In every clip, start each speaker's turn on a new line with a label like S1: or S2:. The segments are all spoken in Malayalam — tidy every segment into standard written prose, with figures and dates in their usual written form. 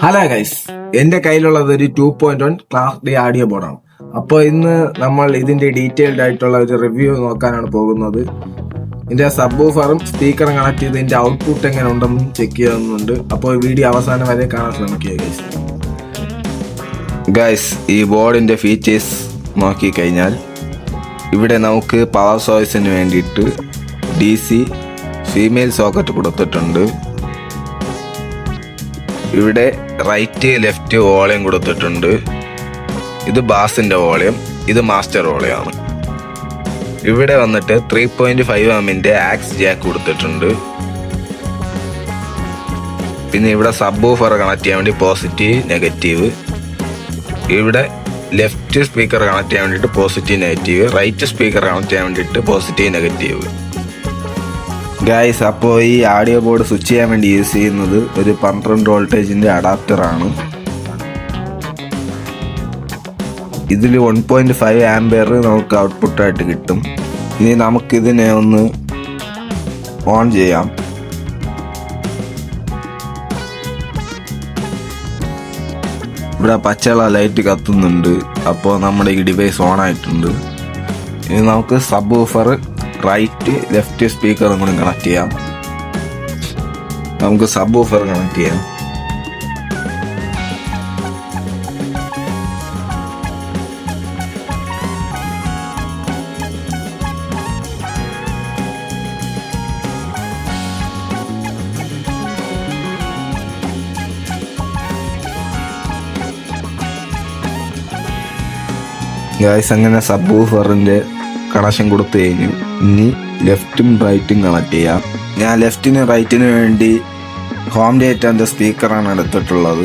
S1: ഹലോ ഗൈസ്, എന്റെ കയ്യിലുള്ളത് ഒരു 2.1 ക്ലാസ് ഡി ആഡിയോ ബോർഡാണ്. അപ്പോൾ ഇന്ന് നമ്മൾ ഇതിന്റെ ഡീറ്റെയിൽഡ് ആയിട്ടുള്ള ഒരു റിവ്യൂ നോക്കാനാണ് പോകുന്നത്. ഇതിന്റെ സബ്വൂഫറും സ്പീക്കറും കണക്ട് ചെയ്ത് ഇതിന്റെ ഔട്ട്പുട്ട് എങ്ങനെ ഉണ്ടെന്നും ചെക്ക് ചെയ്യുന്നുണ്ട്. അപ്പോൾ വീഡിയോ അവസാനം വരെ കാണാൻ ശ്രമിക്കുക ഗൈസ്. ഗൈസ്, ഈ ബോർഡിന്റെ ഫീച്ചേഴ്സ് നോക്കിക്കഴിഞ്ഞാൽ ഇവിടെ നമുക്ക് പവർ സോഴ്സിന് വേണ്ടിയിട്ട് DC ഫീമെയിൽ സോക്കറ്റ് കൊടുത്തിട്ടുണ്ട്. ഇവിടെ റൈറ്റ് ലെഫ്റ്റ് വോളിയം കൊടുത്തിട്ടുണ്ട്. ഇത് ബാസിന്റെ വോളിയം, ഇത് മാസ്റ്റർ വോളിയമാണ്. ഇവിടെ വന്നിട്ട് 3.5 mm ആക്സ് ജാക്ക് കൊടുത്തിട്ടുണ്ട്. പിന്നെ ഇവിടെ സബ്വൂഫർ കണക്ട് ചെയ്യാൻ വേണ്ടി പോസിറ്റീവ് നെഗറ്റീവ്. ഇവിടെ ലെഫ്റ്റ് സ്പീക്കർ കണക്ട് ചെയ്യാൻ വേണ്ടിയിട്ട് positive negative, right speaker connect ചെയ്യാൻ വേണ്ടിയിട്ട് പോസിറ്റീവ് നെഗറ്റീവ്. ഗൈസ്, അപ്പോൾ ഈ ആഡിയോ ബോർഡ് സ്വിച്ച് ചെയ്യാൻ വേണ്ടി യൂസ് ചെയ്യുന്നത് ഒരു 12 വോൾട്ടേജിന്റെ അഡാപ്റ്ററാണ്. ഇതിൽ 1.5 ആംപിയർ നമുക്ക് ഔട്ട്പുട്ടായിട്ട് കിട്ടും. ഇനി നമുക്കിതിനെ ഒന്ന് ഓൺ ചെയ്യാം. ഇവിടെ പച്ചള ലൈറ്റ് കത്തുന്നുണ്ട്. അപ്പോൾ നമ്മുടെ ഈ ഡിവൈസ് ഓൺ ആയിട്ടുണ്ട്. ഇനി നമുക്ക് സബ്വൂഫർ റൈറ്റ് ലെഫ്റ്റ് സ്പീക്കറും കൂടി കണക്ട് ചെയ്യാം. നമുക്ക് സബ്വൂഫർ കണക്ട് ചെയ്യാം. ഗൈസ്, അങ്ങനെ സബ്വൂഫറിന്റെ കണക്ഷൻ കൊടുത്തു കഴിഞ്ഞു. ഇനി ലെഫ്റ്റും റൈറ്റും കണക്ട് ചെയ്യാം. ഞാൻ ലെഫ്റ്റിനും റൈറ്റിനും വേണ്ടി ഹോം തിയേറ്ററിന്റെ സ്പീക്കറാണ് എടുത്തിട്ടുള്ളത്.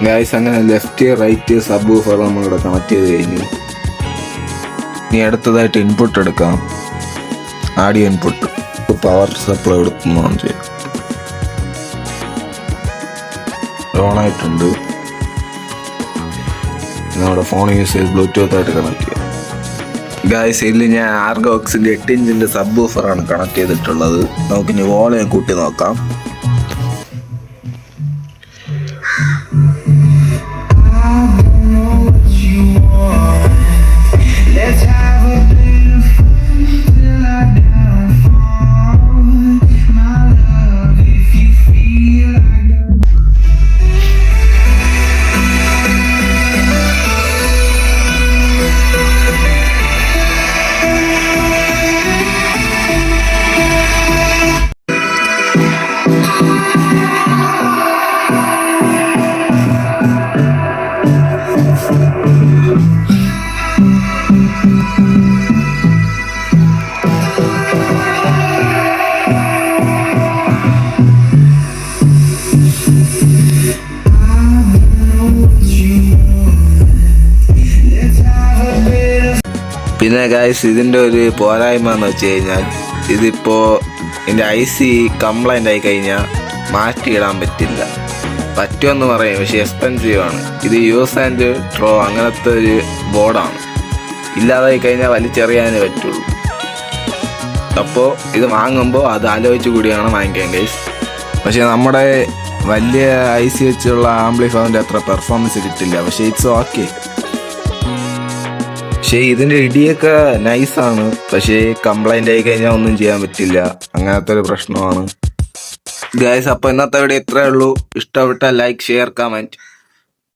S1: ഗൈസ്, അങ്ങനെ ലെഫ്റ്റ് റൈറ്റ് സബ്വൂഫർ നമ്മളിവിടെ കണക്ട് ചെയ്ത് കഴിഞ്ഞു. ഇനി അടുത്തതായിട്ട് ഇൻപുട്ട് എടുക്കാം. ആഡിയോ ഇൻപുട്ട് പവർ സപ്ലൈ എടുത്ത് ഓൺ ചെയ്യാം. ഓൺ ആയിട്ടുണ്ട്. നമ്മുടെ ഫോൺ യൂസ് ചെയ്ത് ബ്ലൂടൂത്ത് ആയിട്ട് കണക്ട് ചെയ്യാം. ഗൈസ്, ഇതിൽ ഞാൻ ആർഗോക്സിന്റെ 8 ഇഞ്ചിന്റെ സബ്വൂഫറാണ് കണക്ട് ചെയ്തിട്ടുള്ളത്. നമുക്കിനി വോളിയം കൂട്ടി നോക്കാം. പിന്നെ ഗൈസ്, ഇതിൻ്റെ ഒരു പോരായ്മ എന്ന് വെച്ച് കഴിഞ്ഞാൽ ഇതിപ്പോൾ ഇതിൻ്റെ IC കംപ്ലൈൻ്റ് ആയി കഴിഞ്ഞാൽ മാറ്റിയിടാൻ പറ്റില്ല. പറ്റുമെന്ന് പറയും, പക്ഷേ എക്സ്പെൻസീവ് ആണ്. ഇത് യൂസ് ആൻഡ് ത്രോ അങ്ങനത്തെ ഒരു ബോർഡാണ്. ഇല്ലാതായി കഴിഞ്ഞാൽ വലിച്ചെറിയാനേ പറ്റുള്ളൂ. അപ്പോൾ ഇത് വാങ്ങുമ്പോൾ അത് ആലോചിച്ച് കൂടിയാണ് വാങ്ങിക്കാൻ ഗൈസ്. പക്ഷേ നമ്മുടെ വലിയ IC വെച്ചുള്ള ആംപ്ലിഫയറിൻ്റെ അത്ര പെർഫോമൻസ് കിട്ടില്ല. പക്ഷേ ഇറ്റ്സ് ഓക്കെ. പക്ഷേ ഇതിൻ്റെ ഇടിയൊക്കെ നൈസാണ്. പക്ഷേ കംപ്ലൈൻ്റ് ആയി കഴിഞ്ഞാൽ ഒന്നും ചെയ്യാൻ പറ്റില്ല. അങ്ങനത്തെ ഒരു പ്രശ്നമാണ് ഗൈസ്. അപ്പോൾ ഇന്നത്തെ വീഡിയോ ഇത്രയേ ഉള്ളൂ. ഇഷ്ടപ്പെട്ടാൽ ലൈക്ക്, ഷെയർ, കമൻറ്റ്.